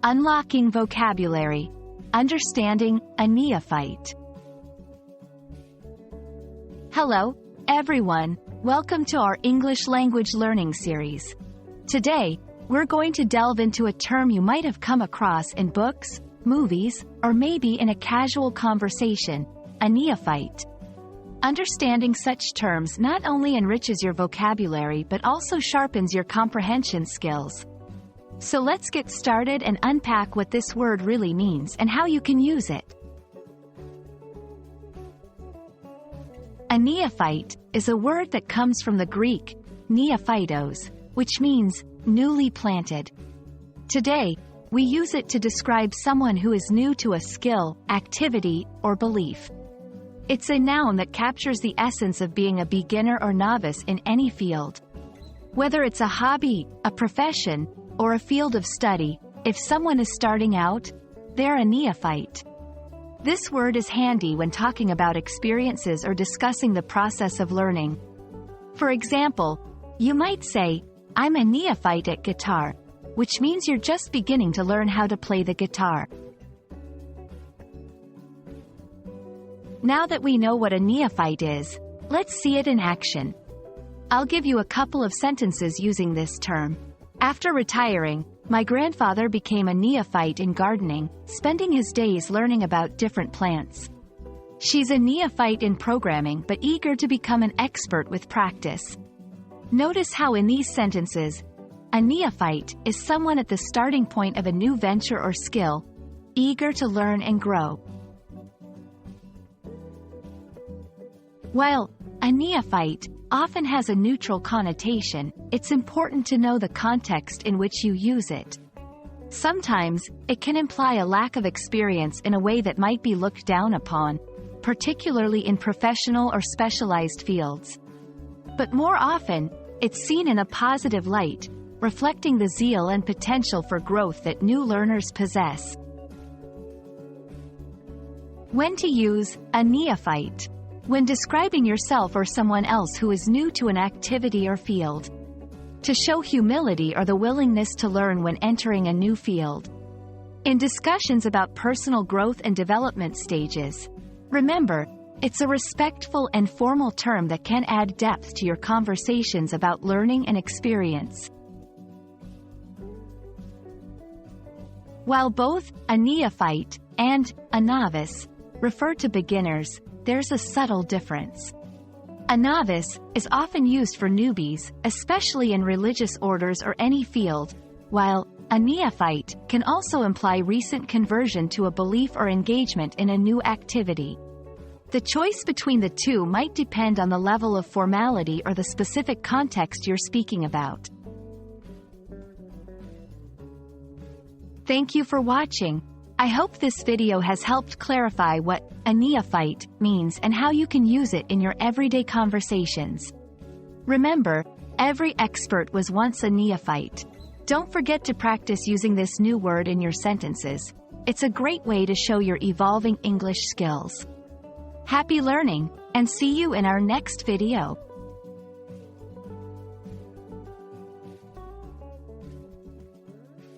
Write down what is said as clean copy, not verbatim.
Unlocking vocabulary. Understanding a neophyte. Hello, everyone. Welcome to our English language learning series. Today, we're going to delve into a term you might have come across in books, movies, or maybe in a casual conversation, a neophyte. Understanding such terms not only enriches your vocabulary but also sharpens your comprehension skills. So let's get started and unpack what this word really means and how you can use it. A neophyte is a word that comes from the Greek neophytos, which means newly planted. Today, we use it to describe someone who is new to a skill, activity, or belief. It's a noun that captures the essence of being a beginner or novice in any field. Whether it's a hobby, a profession, or a field of study, if someone is starting out, they're a neophyte. This word is handy when talking about experiences or discussing the process of learning. For example, you might say, "I'm a neophyte at guitar," which means you're just beginning to learn how to play the guitar. Now that we know what a neophyte is, let's see it in action. I'll give you a couple of sentences using this term. After retiring, my grandfather became a neophyte in gardening, spending his days learning about different plants. She's a neophyte in programming but eager to become an expert with practice. Notice how in these sentences, a neophyte is someone at the starting point of a new venture or skill, eager to learn and grow. While a neophyte often has a neutral connotation, it's important to know the context in which you use it. Sometimes, it can imply a lack of experience in a way that might be looked down upon, particularly in professional or specialized fields. But more often, it's seen in a positive light, reflecting the zeal and potential for growth that new learners possess. When to use a neophyte. When describing yourself or someone else who is new to an activity or field. To show humility or the willingness to learn when entering a new field. In discussions about personal growth and development stages. Remember, it's a respectful and formal term that can add depth to your conversations about learning and experience. While both a neophyte and a novice refer to beginners, there's a subtle difference. A novice is often used for newbies, especially in religious orders or any field, while a neophyte can also imply recent conversion to a belief or engagement in a new activity. The choice between the two might depend on the level of formality or the specific context you're speaking about. Thank you for watching. I hope this video has helped clarify what a neophyte means and how you can use it in your everyday conversations. Remember, every expert was once a neophyte. Don't forget to practice using this new word in your sentences. It's a great way to show your evolving English skills. Happy learning, and see you in our next video.